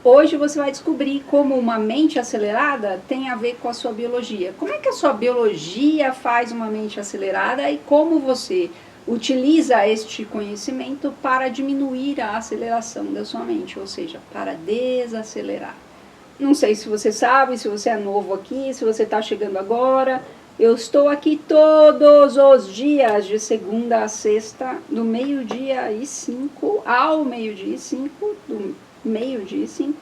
hoje você vai descobrir como uma mente acelerada tem a ver com a sua biologia. Como é que a sua biologia faz uma mente acelerada e como você utiliza este conhecimento para diminuir a aceleração da sua mente, ou seja, para desacelerar. Não sei se você sabe, se você é novo aqui, se você está chegando agora. Eu estou aqui todos os dias, de segunda a sexta, do meio-dia e 5 ao meio-dia e 5, do meio-dia e 5.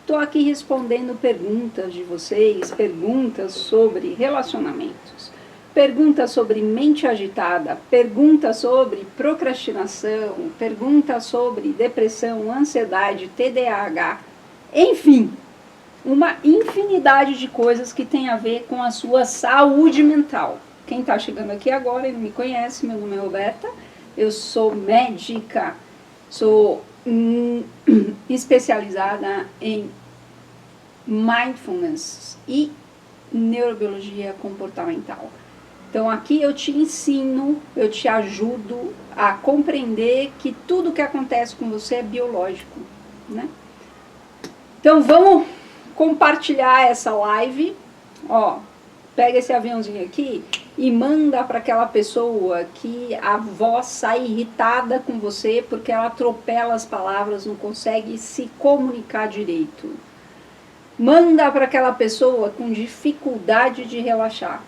Estou aqui respondendo perguntas de vocês, perguntas sobre relacionamentos, perguntas sobre mente agitada, perguntas sobre procrastinação, perguntas sobre depressão, ansiedade, TDAH, enfim, uma infinidade de coisas que tem a ver com a sua saúde mental. Quem está chegando aqui agora e não me conhece, meu nome é Roberta, eu sou médica, sou especializada em mindfulness e neurobiologia comportamental. Então aqui eu te ensino, eu te ajudo a compreender que tudo que acontece com você é biológico, né? Então vamos compartilhar essa live, ó, pega esse aviãozinho aqui e manda para aquela pessoa que a voz sai irritada com você porque ela atropela as palavras, não consegue se comunicar direito. Manda para aquela pessoa com dificuldade de relaxar.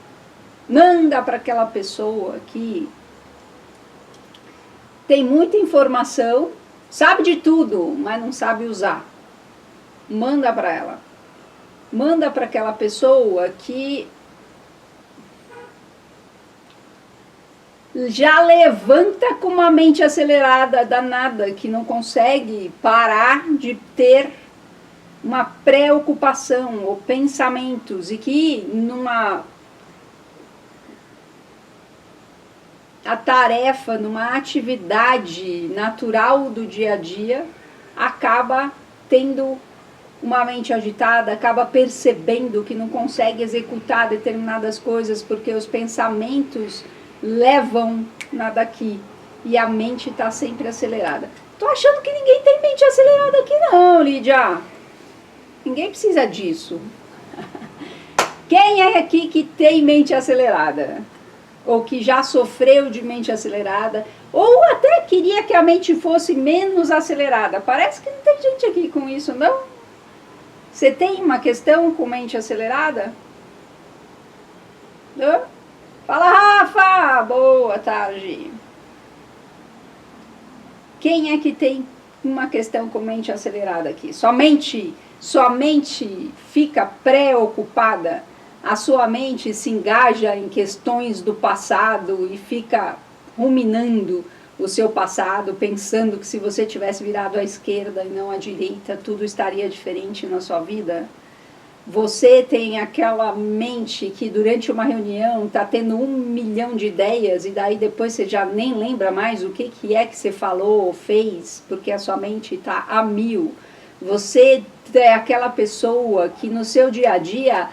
Manda para aquela pessoa que tem muita informação, sabe de tudo, mas não sabe usar. Manda para ela. Manda para aquela pessoa que já levanta com uma mente acelerada danada, que não consegue parar de ter uma preocupação ou pensamentos e que numa tarefa, numa atividade natural do dia a dia, acaba tendo uma mente agitada, acaba percebendo que não consegue executar determinadas coisas porque os pensamentos levam nada aqui e a mente está sempre acelerada. Tô achando que ninguém tem mente acelerada aqui não, Lídia. Ninguém precisa disso. Quem é aqui que tem mente acelerada? Ou que já sofreu de mente acelerada? Ou até queria que a mente fosse menos acelerada? Parece que não tem gente aqui com isso, não? Você tem uma questão com mente acelerada? Hã? Fala, Rafa! Boa tarde. Quem é que tem uma questão com mente acelerada aqui? Sua mente fica preocupada? A sua mente se engaja em questões do passado e fica ruminando o seu passado, pensando que se você tivesse virado à esquerda e não à direita, tudo estaria diferente na sua vida? Você tem aquela mente que durante uma reunião está tendo 1 milhão de ideias e daí depois você já nem lembra mais o que é que você falou ou fez, porque a sua mente está a 1000. Você é aquela pessoa que no seu dia a dia,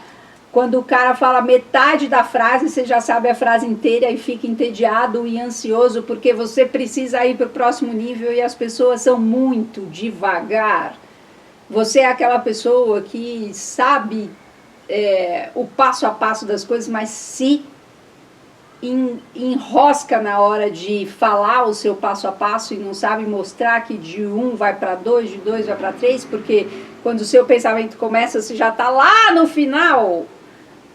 quando o cara fala metade da frase, você já sabe a frase inteira e fica entediado e ansioso porque você precisa ir para o próximo nível e as pessoas são muito devagar. Você é aquela pessoa que sabe o passo a passo das coisas, mas se enrosca na hora de falar o seu passo a passo e não sabe mostrar que de 1 vai para 2, de 2 vai para 3, porque quando o seu pensamento começa, você já está lá no final.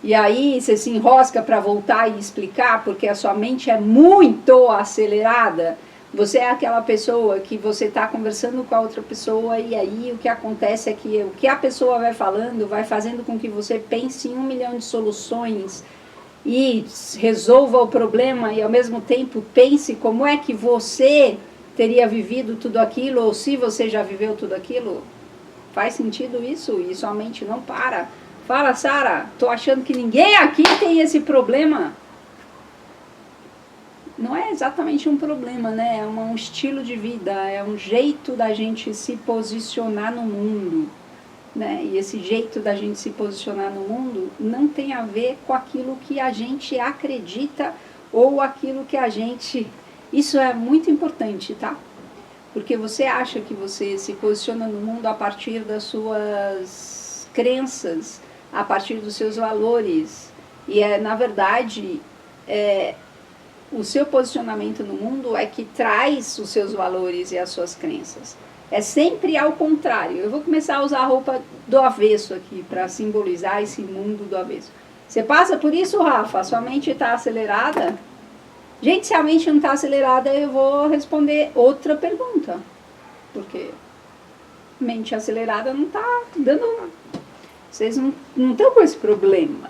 E aí você se enrosca para voltar e explicar, porque a sua mente é muito acelerada. Você é aquela pessoa que você está conversando com a outra pessoa e aí o que acontece é que o que a pessoa vai falando vai fazendo com que você pense em 1 milhão de soluções e resolva o problema e ao mesmo tempo pense como é que você teria vivido tudo aquilo ou se você já viveu tudo aquilo. Faz sentido isso? E sua mente não para. Fala, Sara, tô achando que ninguém aqui tem esse problema. Não é exatamente um problema, né? É um estilo de vida, é um jeito da gente se posicionar no mundo, né? E esse jeito da gente se posicionar no mundo não tem a ver com aquilo que a gente acredita ou aquilo que a gente... Isso é muito importante, tá? porque você acha que você se posiciona no mundo a partir das suas crenças, a partir dos seus valores. E na verdade, o seu posicionamento no mundo é que traz os seus valores e as suas crenças. É sempre ao contrário. Eu vou começar a usar a roupa do avesso aqui, para simbolizar esse mundo do avesso. Você passa por isso, Rafa? Sua mente está acelerada? Gente, se a mente não está acelerada, eu vou responder outra pergunta. Porque mente acelerada não está dando... Vocês não estão com esse problema.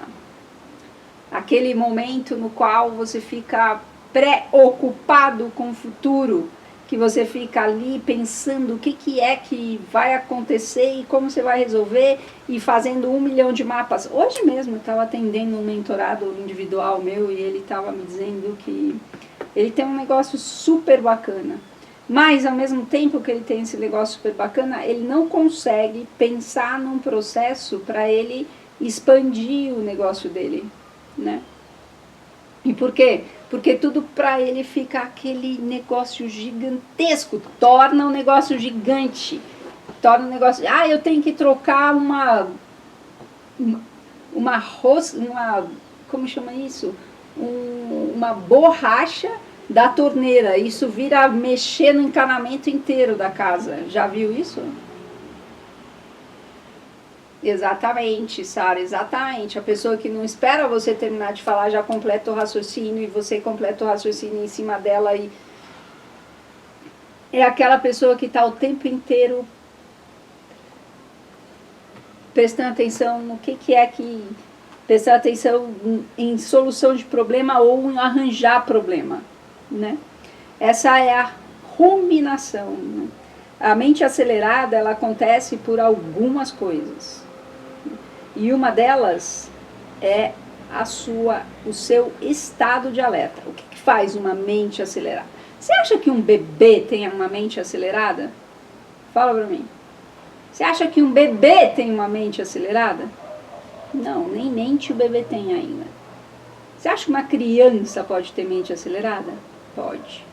Aquele momento no qual você fica preocupado com o futuro, que você fica ali pensando o que é que vai acontecer e como você vai resolver e fazendo 1 milhão de mapas. Hoje mesmo eu estava atendendo um mentorado individual meu e ele estava me dizendo que ele tem um negócio super bacana, mas ao mesmo tempo que ele tem esse negócio super bacana, ele não consegue pensar num processo para ele expandir o negócio dele, né? E por quê? Porque tudo para ele fica aquele negócio gigantesco, torna um negócio gigante, torna um negócio... Ah, eu tenho que trocar como chama isso? Uma borracha da torneira, isso vira mexer no encanamento inteiro da casa. Já viu isso? Exatamente, Sara, exatamente. A pessoa que não espera você terminar de falar já completa o raciocínio e você completa o raciocínio em cima dela e é aquela pessoa que está o tempo inteiro prestando atenção no que é que... Prestar atenção em solução de problema ou em arranjar problema, né? Essa é a ruminação, né? A mente acelerada, ela acontece por algumas coisas. E uma delas é o seu estado de alerta. O que faz uma mente acelerada? Você acha que um bebê tem uma mente acelerada? Fala pra mim. Você acha que um bebê tem uma mente acelerada? Não, nem mente o bebê tem ainda. Você acha que uma criança pode ter mente acelerada? Pode.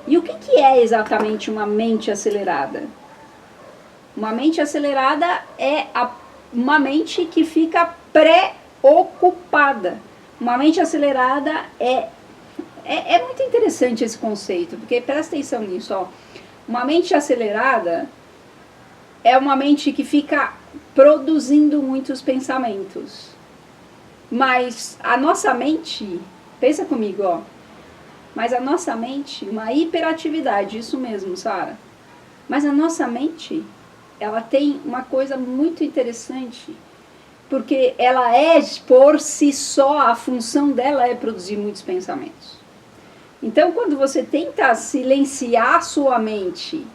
E o que é exatamente uma mente acelerada? Uma mente acelerada é uma mente que fica preocupada. Uma mente acelerada é muito interessante esse conceito, porque presta atenção nisso, ó. Uma mente acelerada é uma mente que fica produzindo muitos pensamentos. Mas a nossa mente, pensa comigo, ó. Mas a nossa mente, uma hiperatividade, isso mesmo, Sara. Mas a nossa mente, ela tem uma coisa muito interessante, porque ela é, por si só, a função dela é produzir muitos pensamentos. Então, quando você tenta silenciar sua mente,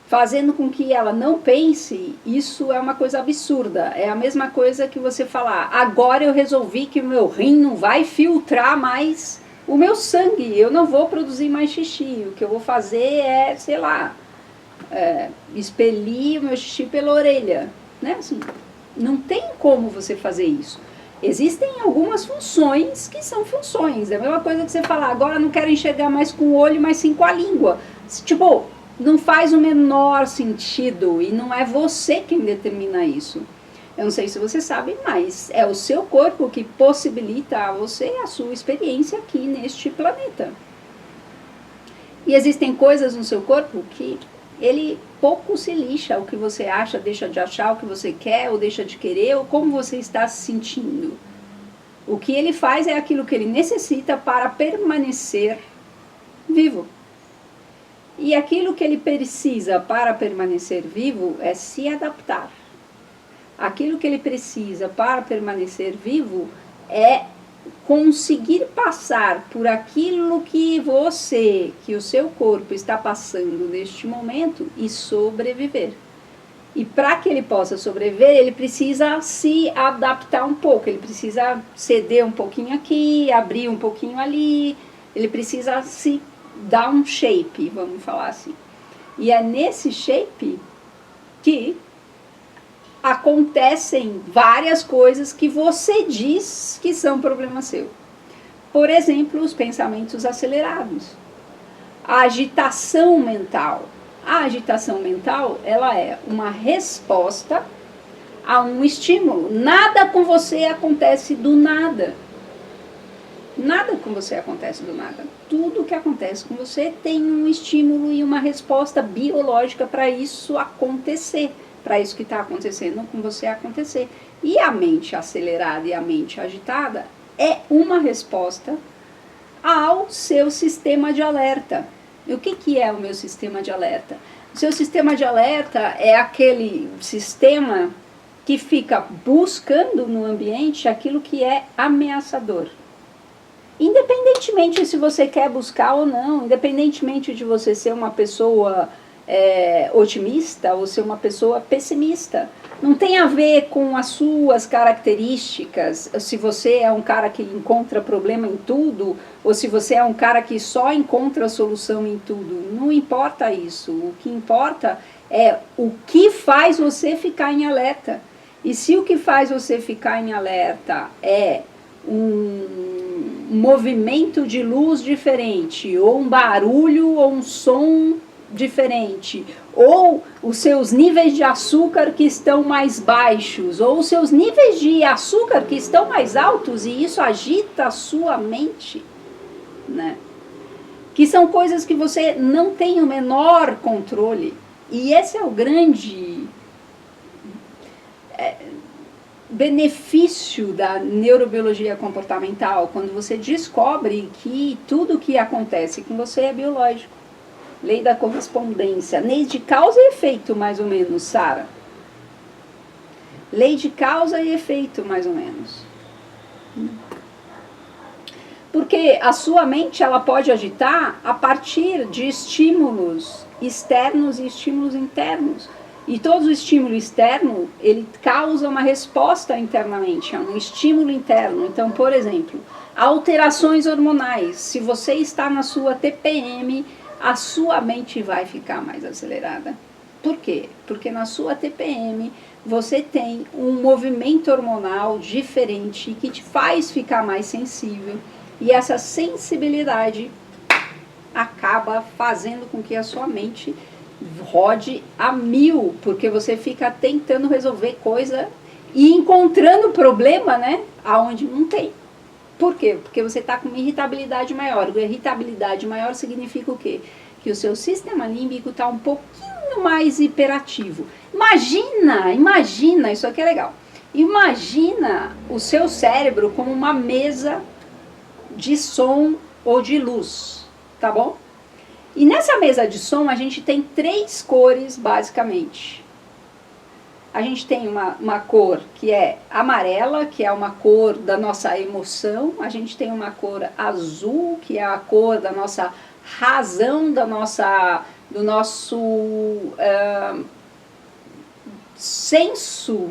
fazendo com que ela não pense, isso é uma coisa absurda. É a mesma coisa que você falar, agora eu resolvi que o meu rim não vai filtrar mais o meu sangue, eu não vou produzir mais xixi, o que eu vou fazer é, sei lá, expelir o meu xixi pela orelha, né? Assim, não tem como você fazer isso. Existem algumas funções que são funções, é a mesma coisa que você falar, agora eu não quero enxergar mais com o olho, mas sim com a língua. Tipo, não faz o menor sentido e não é você quem determina isso. Eu não sei se você sabe, mas é o seu corpo que possibilita a você a sua experiência aqui neste planeta. E existem coisas no seu corpo que ele pouco se lixa o que você acha, deixa de achar o que você quer ou deixa de querer ou como você está se sentindo. O que ele faz é aquilo que ele necessita para permanecer vivo. E aquilo que ele precisa para permanecer vivo é se adaptar. Aquilo que ele precisa para permanecer vivo é conseguir passar por aquilo que o seu corpo está passando neste momento e sobreviver. E para que ele possa sobreviver, ele precisa se adaptar um pouco, ele precisa ceder um pouquinho aqui, abrir um pouquinho ali, ele precisa se dar um shape, vamos falar assim. E é nesse shape que acontecem várias coisas que você diz que são problema seu. Por exemplo, os pensamentos acelerados. a agitação mental. A agitação mental, ela é uma resposta a um estímulo. Nada com você acontece do nada. Nada com você acontece do nada. Tudo que acontece com você tem um estímulo e uma resposta biológica para isso acontecer, para isso que está acontecendo com você acontecer. E a mente acelerada e a mente agitada é uma resposta ao seu sistema de alerta. E o que é o meu sistema de alerta? O seu sistema de alerta é aquele sistema que fica buscando no ambiente aquilo que é ameaçador. Independentemente se você quer buscar ou não, independentemente de você ser uma pessoa otimista ou ser uma pessoa pessimista, não tem a ver com as suas características, se você é um cara que encontra problema em tudo, ou se você é um cara que só encontra solução em tudo. Não importa isso, o que importa é o que faz você ficar em alerta. E se o que faz você ficar em alerta é um movimento de luz diferente, ou um barulho, ou um som diferente, ou os seus níveis de açúcar que estão mais baixos, ou os seus níveis de açúcar que estão mais altos, e isso agita a sua mente, né? Que são coisas que você não tem o menor controle. E esse é o grande benefício da neurobiologia comportamental, quando você descobre que tudo que acontece com você é biológico. Lei da correspondência, lei de causa e efeito, mais ou menos, Sara. Lei de causa e efeito, mais ou menos. Porque a sua mente, ela pode agitar a partir de estímulos externos e estímulos internos. E todo estímulo externo, ele causa uma resposta internamente, é um estímulo interno. Então, por exemplo, alterações hormonais. Se você está na sua TPM, a sua mente vai ficar mais acelerada. Por quê? Porque na sua TPM você tem um movimento hormonal diferente que te faz ficar mais sensível. E essa sensibilidade acaba fazendo com que a sua mente rode a 1000, porque você fica tentando resolver coisa e encontrando problema, né, aonde não tem. Por quê? Porque você está com uma irritabilidade maior. A irritabilidade maior significa o quê? Que o seu sistema límbico está um pouquinho mais hiperativo. Imagina, isso aqui é legal. Imagina o seu cérebro como uma mesa de som ou de luz, tá bom? E nessa mesa de som a gente tem 3 cores basicamente. A gente tem uma cor que é amarela, que é uma cor da nossa emoção. A gente tem uma cor azul, que é a cor da nossa razão, do nosso senso,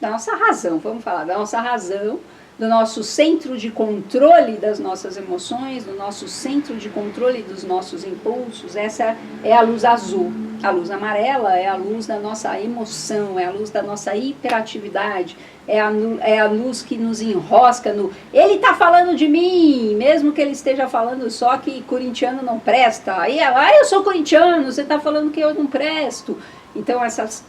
da nossa razão, vamos falar, da nossa razão, do nosso centro de controle das nossas emoções, do nosso centro de controle dos nossos impulsos. Essa é a luz azul. A luz amarela é a luz da nossa emoção, é a luz da nossa hiperatividade, é a luz que nos enrosca no... Ele está falando de mim, mesmo que ele esteja falando só que corintiano não presta. Aí ela, eu sou corintiano, você está falando que eu não presto. Então essas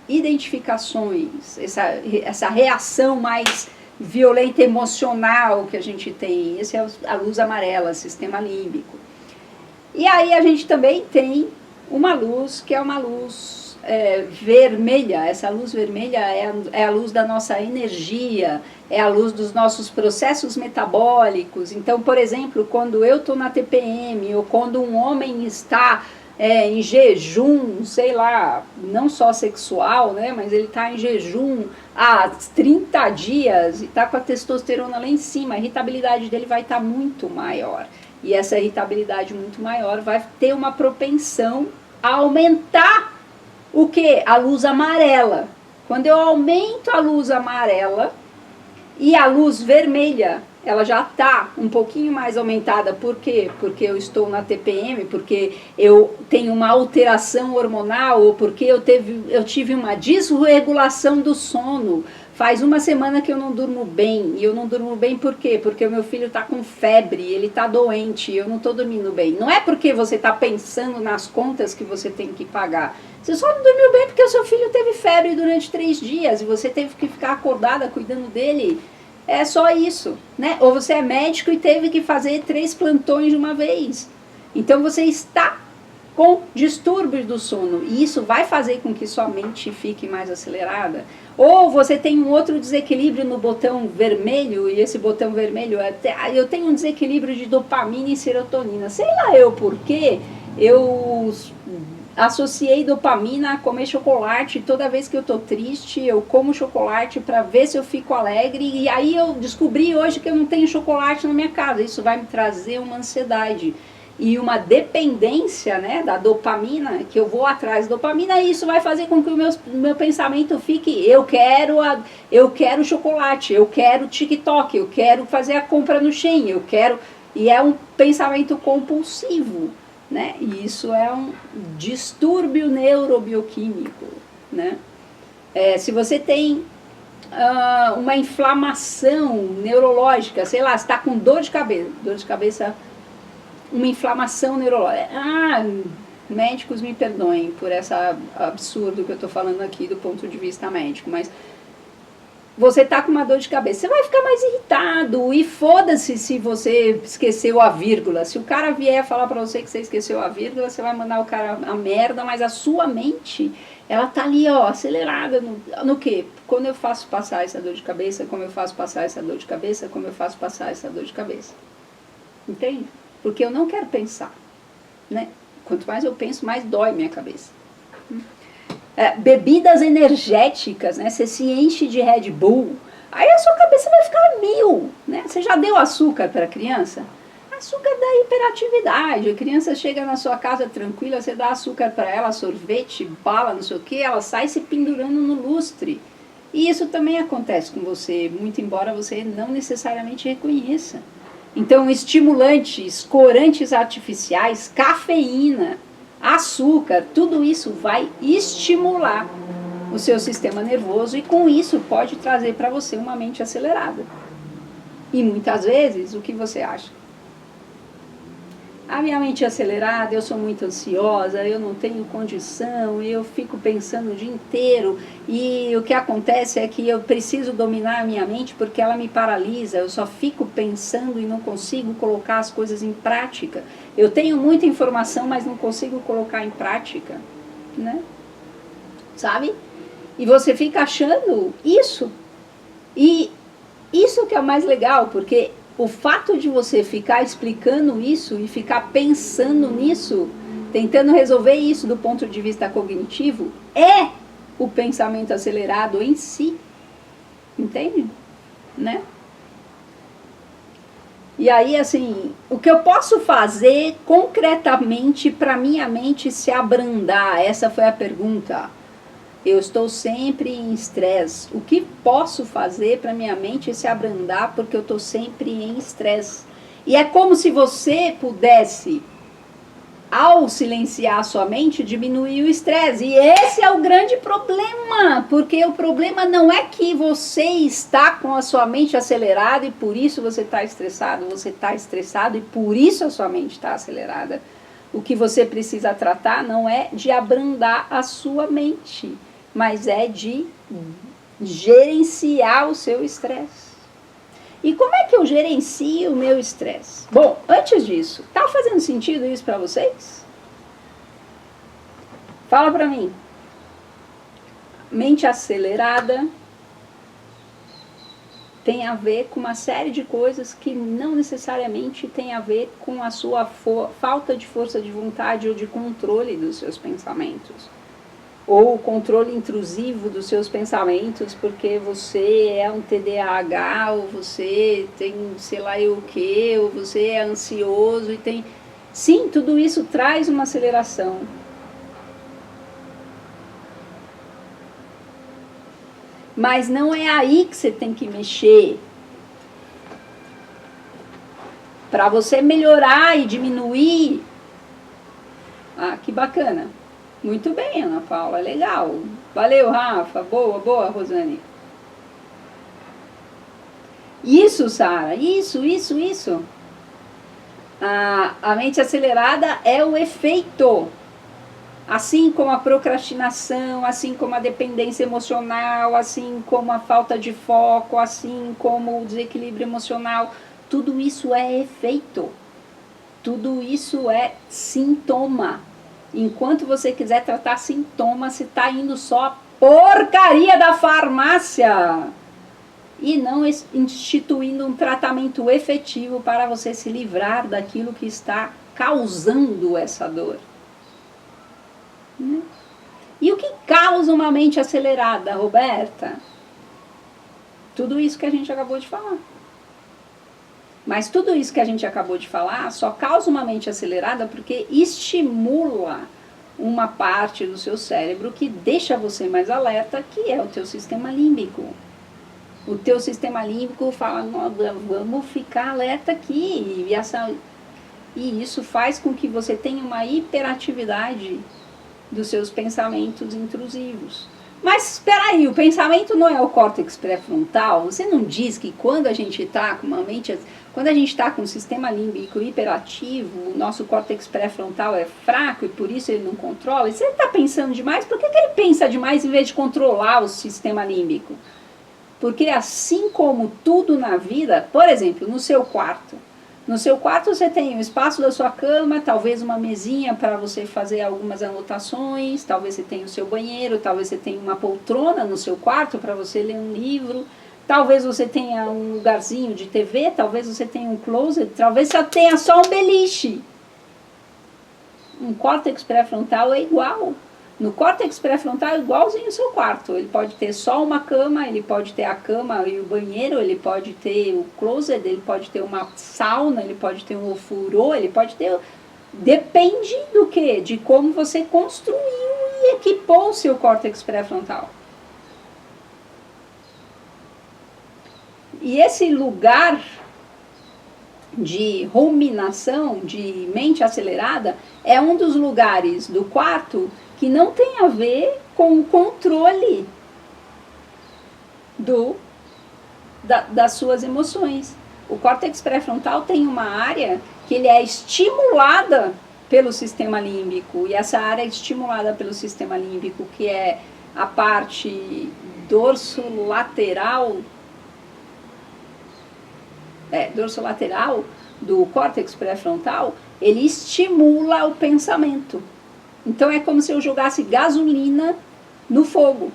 identificações, essa reação mais violenta emocional que a gente tem, essa é a luz amarela, sistema límbico. E aí a gente também tem uma luz que é uma luz vermelha. Essa luz vermelha é a luz da nossa energia, é a luz dos nossos processos metabólicos. Então, por exemplo, quando eu estou na TPM, ou quando um homem está em jejum, sei lá, não só sexual, né, mas ele está em jejum há 30 dias e está com a testosterona lá em cima, a irritabilidade dele vai estar muito maior. E essa irritabilidade muito maior vai ter uma propensão a aumentar o quê? A luz amarela. Quando eu aumento a luz amarela e a luz vermelha, ela já está um pouquinho mais aumentada. Por quê? Porque eu estou na TPM, porque eu tenho uma alteração hormonal, ou porque eu tive uma desregulação do sono, Faz uma semana que eu não durmo bem. E eu não durmo bem por quê? Porque o meu filho está com febre, ele está doente, eu não estou dormindo bem. Não é porque você está pensando nas contas que você tem que pagar. Você só não dormiu bem porque o seu filho teve febre durante 3 dias e você teve que ficar acordada cuidando dele. É só isso, né? Ou você é médico e teve que fazer 3 plantões de uma vez. Então você está com distúrbios do sono e isso vai fazer com que sua mente fique mais acelerada. Ou você tem um outro desequilíbrio no botão vermelho, e esse botão vermelho, eu tenho um desequilíbrio de dopamina e serotonina. Sei lá eu por quê, eu associei dopamina a comer chocolate. Toda vez que eu tô triste, eu como chocolate para ver se eu fico alegre. E aí eu descobri hoje que eu não tenho chocolate na minha casa. Isso vai me trazer uma ansiedade e uma dependência, né, da dopamina, que eu vou atrás da dopamina, e isso vai fazer com que o meu pensamento fique, eu quero chocolate, eu quero TikTok, eu quero fazer a compra no Shein, eu quero, e é um pensamento compulsivo, né, e isso é um distúrbio neurobioquímico, né. Se você tem uma inflamação neurológica, sei lá, você está com dor de cabeça, uma inflamação neurológica. Médicos me perdoem por esse absurdo que eu estou falando aqui do ponto de vista médico, mas você está com uma dor de cabeça, você vai ficar mais irritado, e foda-se se você esqueceu a vírgula. Se o cara vier falar para você que você esqueceu a vírgula, você vai mandar o cara a merda, mas a sua mente, ela tá ali, ó, acelerada no quê? Quando eu faço passar essa dor de cabeça, como eu faço passar essa dor de cabeça, como eu faço passar essa dor de cabeça. Entende? Porque eu não quero pensar, né? Quanto mais eu penso, mais dói minha cabeça. Bebidas energéticas, né? Você se enche de Red Bull, aí a sua cabeça vai ficar 1000, né? Você já deu açúcar para a criança? Açúcar dá hiperatividade. A criança chega na sua casa tranquila, você dá açúcar para ela, sorvete, bala, não sei o que, ela sai se pendurando no lustre. E isso também acontece com você, muito embora você não necessariamente reconheça. Então, estimulantes, corantes artificiais, cafeína, açúcar, tudo isso vai estimular o seu sistema nervoso e com isso pode trazer para você uma mente acelerada. E muitas vezes, o que você acha? A minha mente é acelerada, eu sou muito ansiosa, eu não tenho condição, eu fico pensando o dia inteiro, e o que acontece é que eu preciso dominar a minha mente porque ela me paralisa, eu só fico pensando e não consigo colocar as coisas em prática. Eu tenho muita informação, mas não consigo colocar em prática, né? Sabe? E você fica achando isso. E isso que é o mais legal, porque o fato de você ficar explicando isso e ficar pensando nisso, tentando resolver isso do ponto de vista cognitivo, é o pensamento acelerado em si. Entende? Né? E aí, assim, o que eu posso fazer concretamente para minha mente se abrandar? Essa foi a pergunta. Eu estou sempre em estresse. O que posso fazer para minha mente se abrandar porque eu estou sempre em estresse? E é como se você pudesse, ao silenciar a sua mente, diminuir o estresse. E esse é o grande problema, porque o problema não é que você está com a sua mente acelerada e por isso você está estressado. Você está estressado e por isso a sua mente está acelerada. O que você precisa tratar não é de abrandar a sua mente, mas é de gerenciar o seu estresse. E como é que eu gerencio o meu estresse? Bom, antes disso, tá fazendo sentido isso para vocês? Fala para mim. Mente acelerada tem a ver com uma série de coisas que não necessariamente tem a ver com a sua falta de força de vontade ou de controle dos seus pensamentos. Ou o controle intrusivo dos seus pensamentos, porque você é um TDAH, ou você tem sei lá o que, ou você é ansioso e tem... Sim, tudo isso traz uma aceleração. Mas não é aí que você tem que mexer. Para você melhorar e diminuir... Ah, que bacana. Muito bem, Ana Paula, legal. Valeu, Rafa. Boa, Rosane. Isso, Sara, isso. A mente acelerada é o efeito. Assim como a procrastinação, assim como a dependência emocional, assim como a falta de foco, assim como o desequilíbrio emocional, tudo isso é efeito. Tudo isso é sintoma. Enquanto você quiser tratar sintoma, você está indo só a porcaria da farmácia e não instituindo um tratamento efetivo para você se livrar daquilo que está causando essa dor. E o que causa uma mente acelerada, Roberta? Tudo isso que a gente acabou de falar. Mas tudo isso que a gente acabou de falar só causa uma mente acelerada porque estimula uma parte do seu cérebro que deixa você mais alerta, que é o teu sistema límbico. O teu sistema límbico fala, vamos ficar alerta aqui. E isso faz com que você tenha uma hiperatividade dos seus pensamentos intrusivos. Mas espera aí, o pensamento não é o córtex pré-frontal? Você não diz que quando a gente está com uma mente, quando a gente está com um sistema límbico hiperativo, o nosso córtex pré-frontal é fraco e por isso ele não controla? E se ele está pensando demais, por que ele pensa demais em vez de controlar o sistema límbico? Porque assim como tudo na vida, por exemplo, no seu quarto você tem o espaço da sua cama, talvez uma mesinha para você fazer algumas anotações, talvez você tenha o seu banheiro, talvez você tenha uma poltrona no seu quarto para você ler um livro, talvez você tenha um lugarzinho de TV, talvez você tenha um closet, talvez você tenha só um beliche. Um córtex pré-frontal é igual. No córtex pré-frontal é igualzinho ao seu quarto. Ele pode ter só uma cama, ele pode ter a cama e o banheiro, ele pode ter o closet, ele pode ter uma sauna, ele pode ter um ofurô, ele pode ter... Depende do quê? De como você construiu e equipou o seu córtex pré-frontal. E esse lugar de ruminação, de mente acelerada, é um dos lugares do quarto que não tem a ver com o controle das suas emoções. O córtex pré-frontal tem uma área que ele é estimulada pelo sistema límbico, e essa área estimulada pelo sistema límbico, que é a parte dorsolateral do córtex pré-frontal, ele estimula o pensamento. Então é como se eu jogasse gasolina no fogo.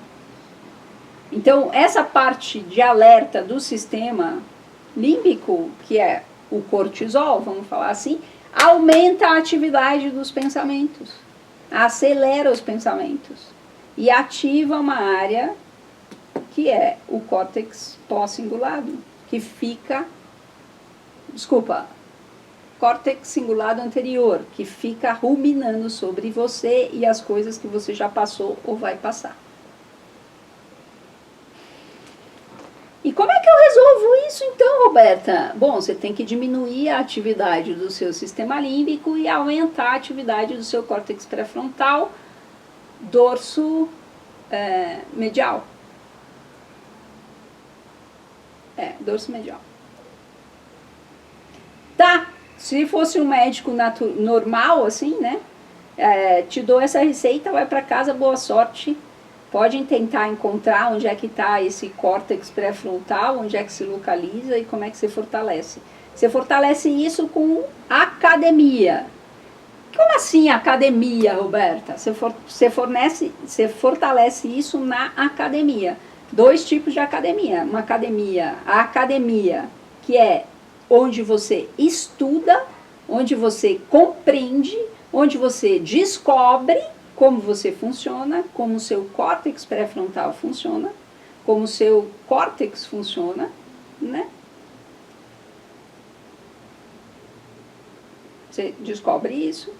Então essa parte de alerta do sistema límbico, que é o cortisol, vamos falar assim, aumenta a atividade dos pensamentos, acelera os pensamentos e ativa uma área que é o córtex pós-cingulado, que fica, córtex cingulado anterior, que fica ruminando sobre você e as coisas que você já passou ou vai passar. E como é que eu resolvo isso então, Roberta? Bom, você tem que diminuir a atividade do seu sistema límbico e aumentar a atividade do seu córtex pré-frontal, dorso medial. Dorso medial. Tá, se fosse um médico normal, assim, né? Te dou essa receita, vai para casa, boa sorte. Podem tentar encontrar onde é que está esse córtex pré-frontal, onde é que se localiza e como é que você fortalece. Você fortalece isso com academia. Como assim academia, Roberta? Você fortalece isso na academia. 2 tipos de academia. Uma academia, a academia, que é onde você estuda, onde você compreende, onde você descobre como você funciona, como o seu córtex pré-frontal funciona, como o seu córtex funciona, né? Você descobre isso,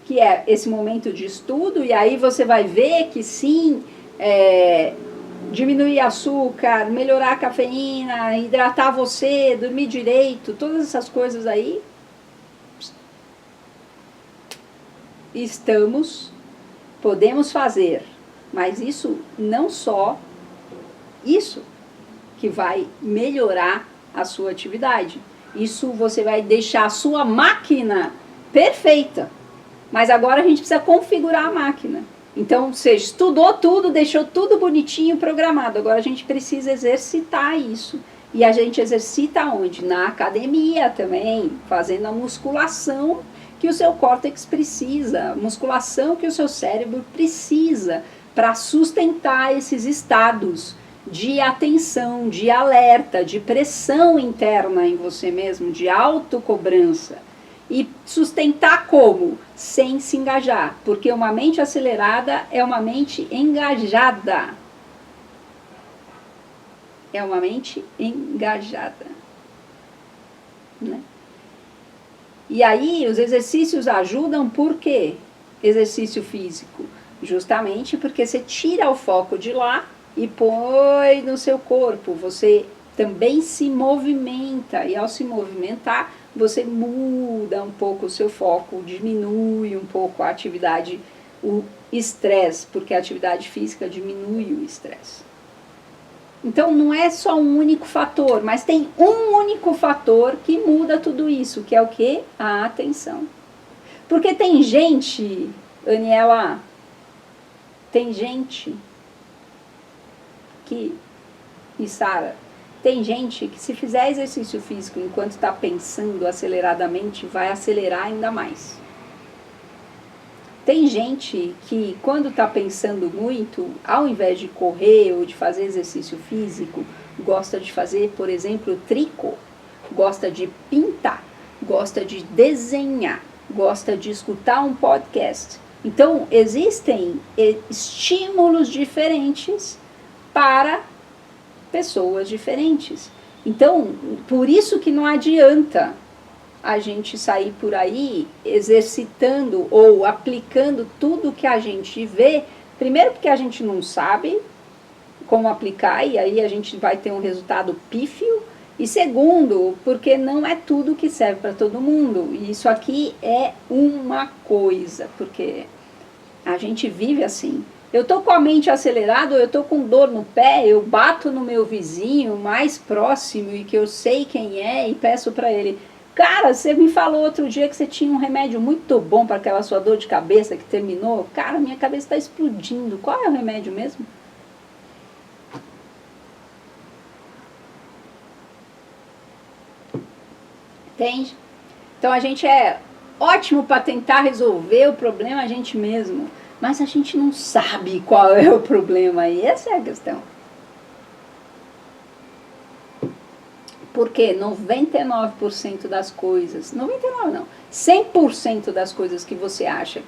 que é esse momento de estudo, e aí você vai ver que sim, diminuir açúcar, melhorar a cafeína, hidratar você, dormir direito, todas essas coisas aí, podemos fazer, mas isso não só isso que vai melhorar a sua atividade. Isso você vai deixar a sua máquina perfeita. Mas agora a gente precisa configurar a máquina. Então, você estudou tudo, deixou tudo bonitinho, programado. Agora a gente precisa exercitar isso. E a gente exercita onde? Na academia também, fazendo a musculação que o seu córtex precisa, a musculação que o seu cérebro precisa para sustentar esses estados de atenção, de alerta, de pressão interna em você mesmo, de autocobrança. E sustentar como? Sem se engajar, porque uma mente acelerada é uma mente engajada. É uma mente engajada. Né? E aí os exercícios ajudam por quê? Exercício físico. Justamente porque você tira o foco de lá e põe no seu corpo. Você também se movimenta. E ao se movimentar, você muda um pouco o seu foco, diminui um pouco a atividade, o estresse, porque a atividade física diminui o estresse. Então não é só um único fator, mas tem um único fator que muda tudo isso, que é o quê? A atenção. Porque tem gente, Aniela, tem gente que, e Sara, tem gente que se fizer exercício físico enquanto está pensando aceleradamente, vai acelerar ainda mais. Tem gente que quando está pensando muito, ao invés de correr ou de fazer exercício físico, gosta de fazer, por exemplo, tricô, gosta de pintar, gosta de desenhar, gosta de escutar um podcast. Então, existem estímulos diferentes para pessoas diferentes. Então, por isso que não adianta a gente sair por aí exercitando ou aplicando tudo que a gente vê. Primeiro porque a gente não sabe como aplicar e aí a gente vai ter um resultado pífio. E segundo, porque não é tudo que serve para todo mundo. E isso aqui é uma coisa, porque a gente vive assim. Eu tô com a mente acelerada, eu tô com dor no pé, eu bato no meu vizinho mais próximo e que eu sei quem é e peço para ele: cara, você me falou outro dia que você tinha um remédio muito bom para aquela sua dor de cabeça que terminou. Cara, minha cabeça está explodindo. Qual é o remédio mesmo? Entende? Então a gente é ótimo para tentar resolver o problema a gente mesmo. Mas a gente não sabe qual é o problema e essa é a questão. Porque 99% das coisas, 99 não, 100% das coisas que você acha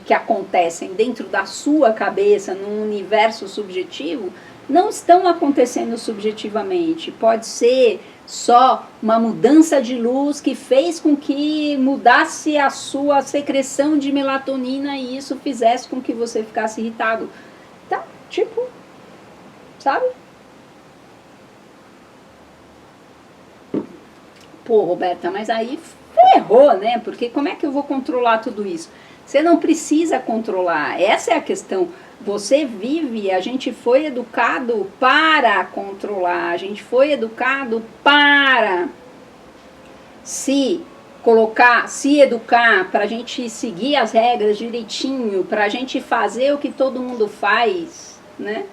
que acontecem dentro da sua cabeça, num universo subjetivo, não estão acontecendo subjetivamente. Pode ser só uma mudança de luz que fez com que mudasse a sua secreção de melatonina e isso fizesse com que você ficasse irritado. Tá, tipo, sabe? Pô, Roberta, mas aí ferrou, né? Porque como é que eu vou controlar tudo isso? Você não precisa controlar, essa é a questão. Você vive, a gente foi educado para controlar, a gente foi educado para se educar, para a gente seguir as regras direitinho, para a gente fazer o que todo mundo faz, né?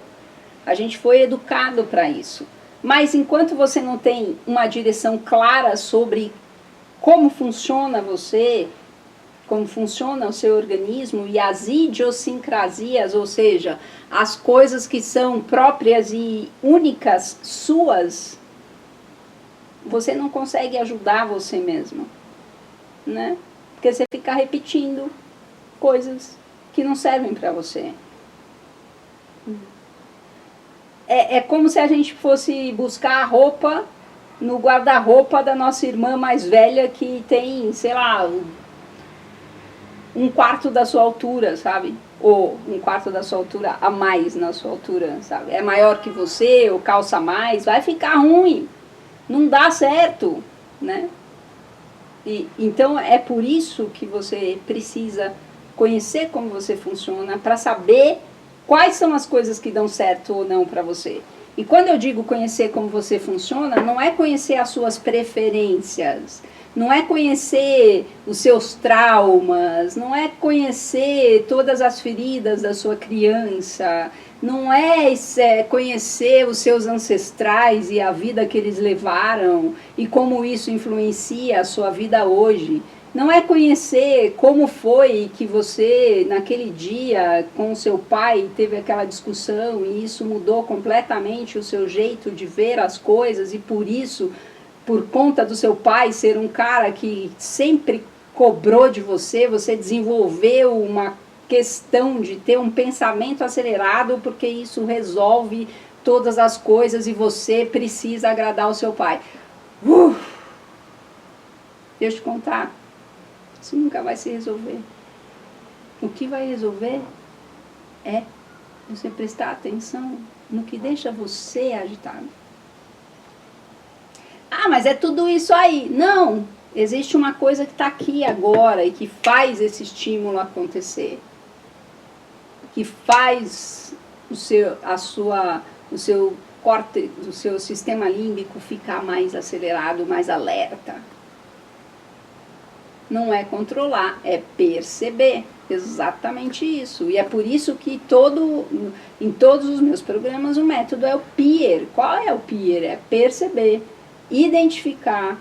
A gente foi educado para isso. Mas enquanto você não tem uma direção clara sobre como funciona você, como funciona o seu organismo e as idiosincrasias, ou seja, as coisas que são próprias e únicas suas, você não consegue ajudar você mesmo, né? Porque você fica repetindo coisas que não servem para você. É como se a gente fosse buscar a roupa no guarda-roupa da nossa irmã mais velha que tem, sei lá, um quarto da sua altura, sabe? Ou um quarto da sua altura a mais na sua altura, sabe? É maior que você, ou calça mais, vai ficar ruim. Não dá certo, né? Então é por isso que você precisa conhecer como você funciona para saber quais são as coisas que dão certo ou não para você. E quando eu digo conhecer como você funciona, não é conhecer as suas preferências, não é conhecer os seus traumas, não é conhecer todas as feridas da sua criança, não é conhecer os seus ancestrais e a vida que eles levaram e como isso influencia a sua vida hoje. Não é conhecer como foi que você, naquele dia, com o seu pai, teve aquela discussão e isso mudou completamente o seu jeito de ver as coisas e por isso, por conta do seu pai ser um cara que sempre cobrou de você, você desenvolveu uma questão de ter um pensamento acelerado porque isso resolve todas as coisas e você precisa agradar o seu pai. Deixa eu te contar. Isso nunca vai se resolver. O que vai resolver é você prestar atenção no que deixa você agitado. Ah, mas é tudo isso aí. Não, existe uma coisa que está aqui agora e que faz esse estímulo acontecer. Que faz o seu sistema límbico ficar mais acelerado, mais alerta. Não é controlar, é perceber. Exatamente isso. E é por isso que em todos os meus programas o método é o PEER. Qual é o PEER? É perceber, identificar,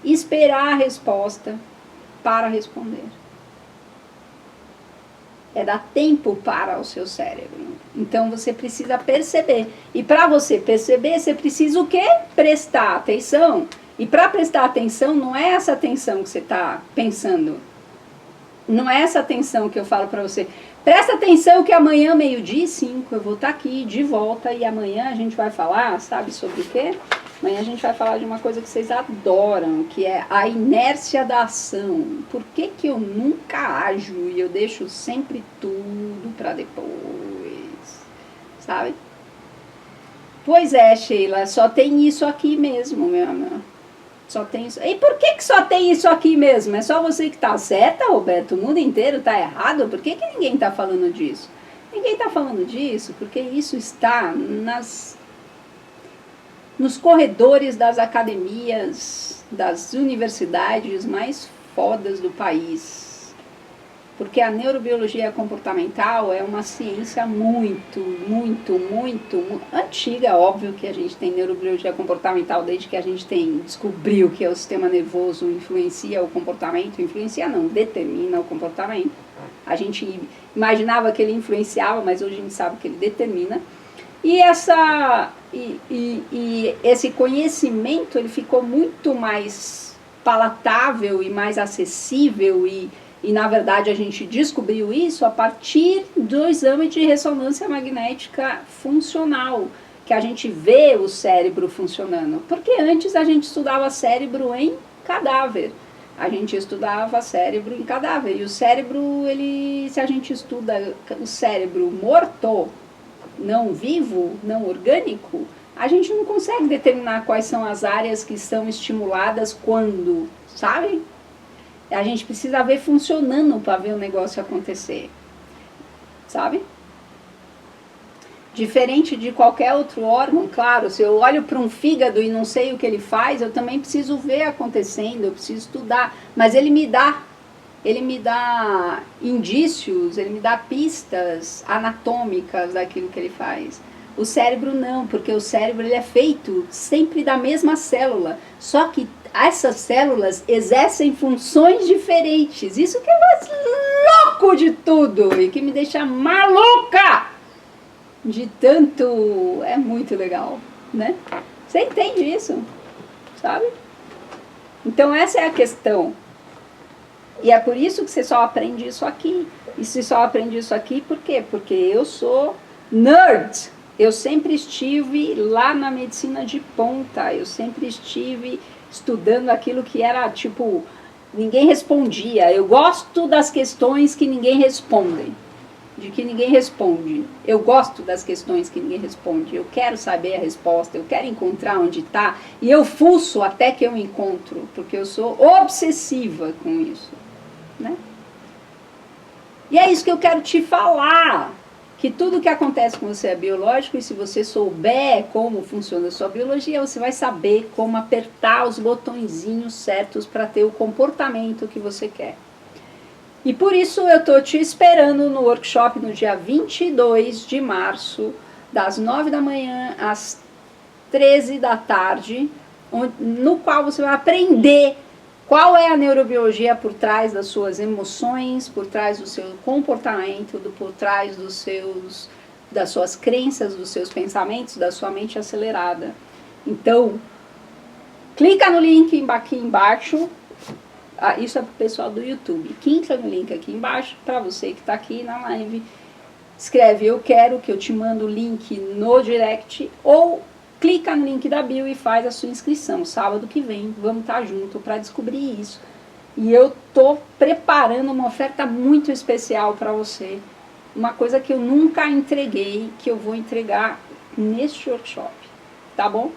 esperar a resposta para responder. É dar tempo para o seu cérebro. Então você precisa perceber. E para você perceber, você precisa o quê? Prestar atenção. E para prestar atenção, não é essa atenção que você está pensando. Não é essa atenção que eu falo para você. Presta atenção que amanhã, 12:05, eu vou estar aqui de volta e amanhã a gente vai falar, sabe sobre o quê? Amanhã a gente vai falar de uma coisa que vocês adoram, que é a inércia da ação. Por que que eu nunca ajo e eu deixo sempre tudo para depois? Sabe? Pois é, Sheila, só tem isso aqui mesmo, meu amor. Só tem isso. E por que só tem isso aqui mesmo? É só você que tá certa, Roberto? O mundo inteiro tá errado? Por que ninguém tá falando disso? Ninguém tá falando disso porque isso está nos corredores das academias, das universidades mais fodas do país. Porque a neurobiologia comportamental é uma ciência muito antiga. Óbvio que a gente tem neurobiologia comportamental desde que a gente descobriu que o sistema nervoso influencia o comportamento. Influencia não, determina o comportamento. A gente imaginava que ele influenciava, mas hoje a gente sabe que ele determina. E esse conhecimento ele ficou muito mais palatável e mais acessível e na verdade a gente descobriu isso a partir do exame de ressonância magnética funcional, que a gente vê o cérebro funcionando. Porque antes a gente estudava cérebro em cadáver. A gente estudava cérebro em cadáver. E o cérebro, se a gente estuda o cérebro morto, não vivo, não orgânico, a gente não consegue determinar quais são as áreas que são estimuladas quando, sabe? A gente precisa ver funcionando para ver o negócio acontecer, sabe? Diferente de qualquer outro órgão, claro, se eu olho para um fígado e não sei o que ele faz, eu também preciso ver acontecendo, eu preciso estudar, mas ele me dá indícios, ele me dá pistas anatômicas daquilo que ele faz. O cérebro não, porque o cérebro ele é feito sempre da mesma célula, só que essas células exercem funções diferentes. Isso que é mais louco de tudo e que me deixa maluca de tanto. É muito legal, né? Você entende isso, sabe? Então essa é a questão. E é por isso que você só aprende isso aqui. E você só aprende isso aqui por quê? Porque eu sou nerd. Eu sempre estive lá na medicina de ponta. Eu sempre estive estudando aquilo que era, tipo, ninguém respondia. Eu gosto das questões que ninguém responde. De que ninguém responde. Eu gosto das questões que ninguém responde. Eu quero saber a resposta. Eu quero encontrar onde está. E eu fuço até que eu encontro. Porque eu sou obsessiva com isso. Né? E é isso que eu quero te falar. que tudo que acontece com você é biológico, e se você souber como funciona a sua biologia, você vai saber como apertar os botõezinhos certos para ter o comportamento que você quer. E por isso eu estou te esperando no workshop no dia 22 de março, das 9 da manhã às 13 da tarde, no qual você vai aprender qual é a neurobiologia por trás das suas emoções, por trás do seu comportamento, por trás das suas crenças, dos seus pensamentos, da sua mente acelerada. Então, clica no link aqui embaixo. Isso é para o pessoal do YouTube. Clica no link aqui embaixo, para você que está aqui na live. Escreve eu quero, que eu te mando o link no direct, ou clica no link da bio e faz a sua inscrição. Sábado que vem, vamos estar junto para descobrir isso. E eu estou preparando uma oferta muito especial para você. Uma coisa que eu nunca entreguei, que eu vou entregar neste workshop. Tá bom?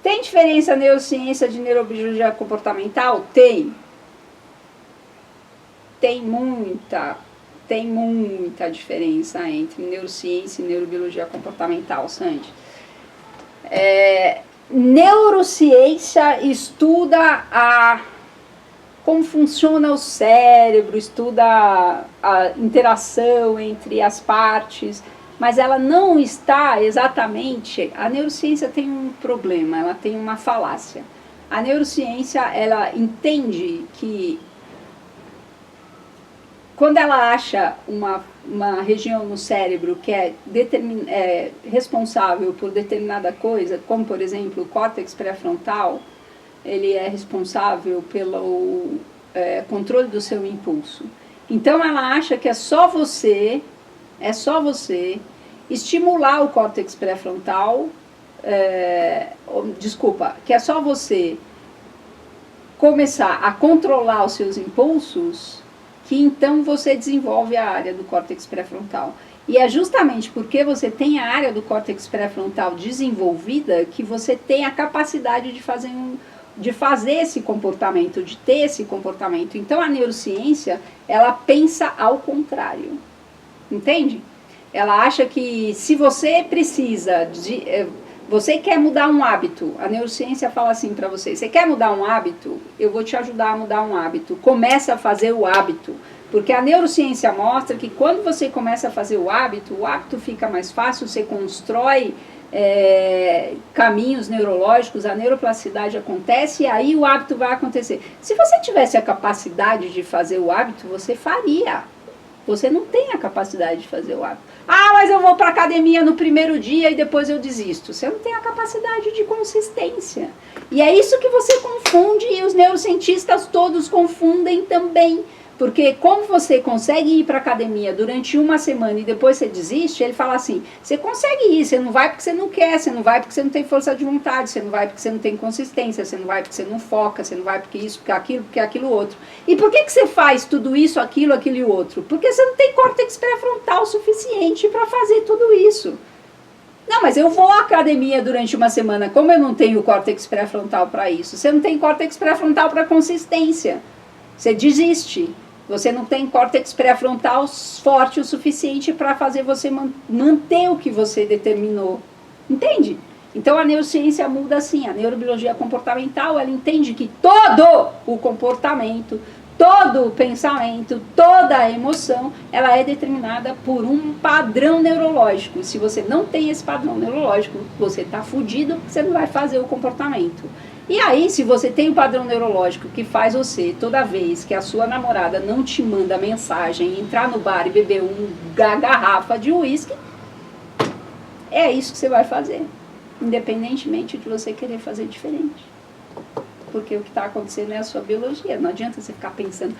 Tem diferença neurociência de neurobiologia comportamental? Tem. Tem muita diferença entre neurociência e neurobiologia comportamental, Sandy. Neurociência estuda como funciona o cérebro, estuda a interação entre as partes, mas ela não está exatamente... A neurociência tem um problema, ela tem uma falácia. A neurociência, ela entende que quando ela acha uma região no cérebro que é responsável por determinada coisa, como por exemplo o córtex pré-frontal, ele é responsável pelo controle do seu impulso. Então ela acha que é só você estimular o córtex pré-frontal, que é só você começar a controlar os seus impulsos, que então você desenvolve a área do córtex pré-frontal. E é justamente porque você tem a área do córtex pré-frontal desenvolvida que você tem a capacidade de fazer esse comportamento, de ter esse comportamento. Então a neurociência, ela pensa ao contrário. Entende? Ela acha que se você precisa você quer mudar um hábito, a neurociência fala assim para você: você quer mudar um hábito? Eu vou te ajudar a mudar um hábito. Começa a fazer o hábito. Porque a neurociência mostra que quando você começa a fazer o hábito fica mais fácil, você constrói caminhos neurológicos, a neuroplasticidade acontece e aí o hábito vai acontecer. Se você tivesse a capacidade de fazer o hábito, você faria. Você não tem a capacidade de fazer o hábito. Mas eu vou para a academia no primeiro dia e depois eu desisto. Você não tem a capacidade de consistência. E é isso que você confunde, e os neurocientistas todos confundem também. Porque como você consegue ir para a academia durante uma semana e depois você desiste, ele fala assim: você consegue ir, você não vai porque você não quer, você não vai porque você não tem força de vontade, você não vai porque você não tem consistência, você não vai porque você não foca, você não vai porque isso, porque aquilo outro. E por que você faz tudo isso, aquilo e outro? Porque você não tem córtex pré-frontal suficiente para fazer tudo isso. Não, mas eu vou à academia durante uma semana, como eu não tenho córtex pré-frontal para isso? Você não tem córtex pré-frontal para consistência. Você desiste. Você não tem córtex pré-frontal forte o suficiente para fazer você manter o que você determinou. Entende? Então a neurociência muda assim. A neurobiologia comportamental, ela entende que todo o comportamento, todo o pensamento, toda a emoção, ela é determinada por um padrão neurológico. Se você não tem esse padrão neurológico, você está fudido, porque você não vai fazer o comportamento. E aí, se você tem um padrão neurológico que faz você, toda vez que a sua namorada não te manda mensagem, entrar no bar e beber uma garrafa de uísque, é isso que você vai fazer, independentemente de você querer fazer diferente. Porque o que está acontecendo é a sua biologia. Não adianta você ficar pensando: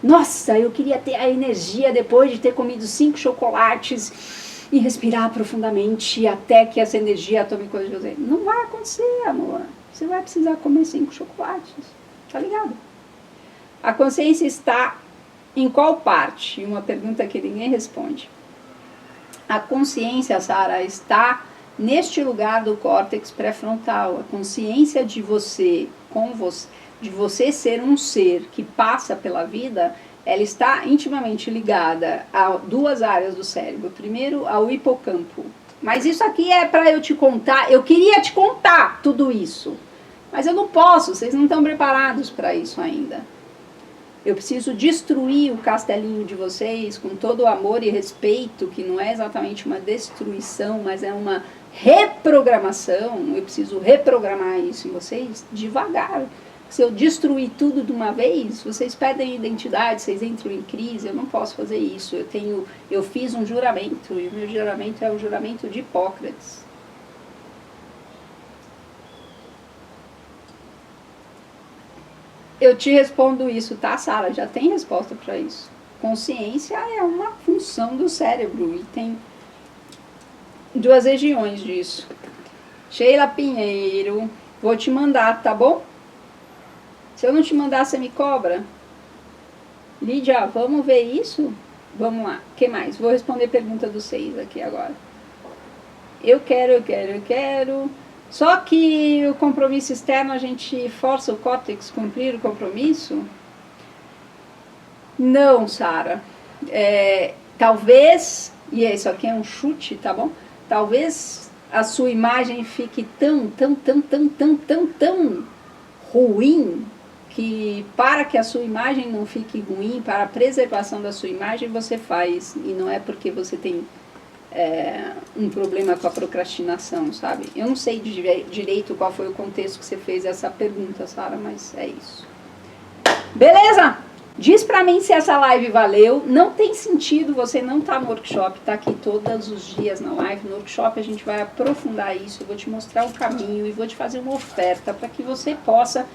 nossa, eu queria ter a energia depois de ter comido 5 chocolates e respirar profundamente até que essa energia tome conta de você. Não vai acontecer, amor. Você vai precisar comer 5 chocolates, tá ligado? A consciência está em qual parte? Uma pergunta que ninguém responde. A consciência, Sara, está neste lugar do córtex pré-frontal. A consciência de você, de você ser um ser que passa pela vida, ela está intimamente ligada a duas áreas do cérebro. Primeiro, ao hipocampo. Mas isso aqui é para eu te contar, eu queria te contar tudo isso, mas eu não posso, vocês não estão preparados para isso ainda. Eu preciso destruir o castelinho de vocês com todo o amor e respeito, que não é exatamente uma destruição, mas é uma reprogramação. Eu preciso reprogramar isso em vocês devagar. Se eu destruir tudo de uma vez, vocês perdem a identidade, vocês entram em crise. Eu não posso fazer isso. Eu fiz um juramento, e o meu juramento é o juramento de Hipócrates. Eu te respondo isso, tá, Sara? Já tem resposta para isso. Consciência é uma função do cérebro e tem duas regiões disso. Sheila Pinheiro, vou te mandar, tá bom? Se eu não te mandar, você me cobra? Lídia, vamos ver isso? Vamos lá. O que mais? Vou responder pergunta dos 6 aqui agora. Eu quero. Só que o compromisso externo, a gente força o córtex cumprir o compromisso? Não, Sara. Talvez, e isso aqui é um chute, tá bom? Talvez a sua imagem fique tão ruim, que para que a sua imagem não fique ruim, para a preservação da sua imagem, você faz. E não é porque você tem um problema com a procrastinação, sabe? Eu não sei direito qual foi o contexto que você fez essa pergunta, Sara, mas é isso. Beleza? Diz pra mim se essa live valeu. Não tem sentido você não estar no workshop, tá aqui todos os dias na live. No workshop a gente vai aprofundar isso, eu vou te mostrar o caminho e vou te fazer uma oferta para que você possa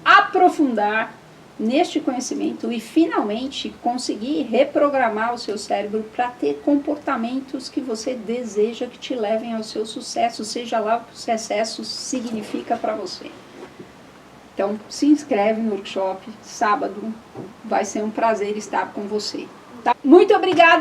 aprofundar neste conhecimento e finalmente conseguir reprogramar o seu cérebro para ter comportamentos que você deseja que te levem ao seu sucesso, seja lá o que o sucesso significa para você. Então, se inscreve no workshop, sábado, vai ser um prazer estar com você. Tá? Muito obrigada!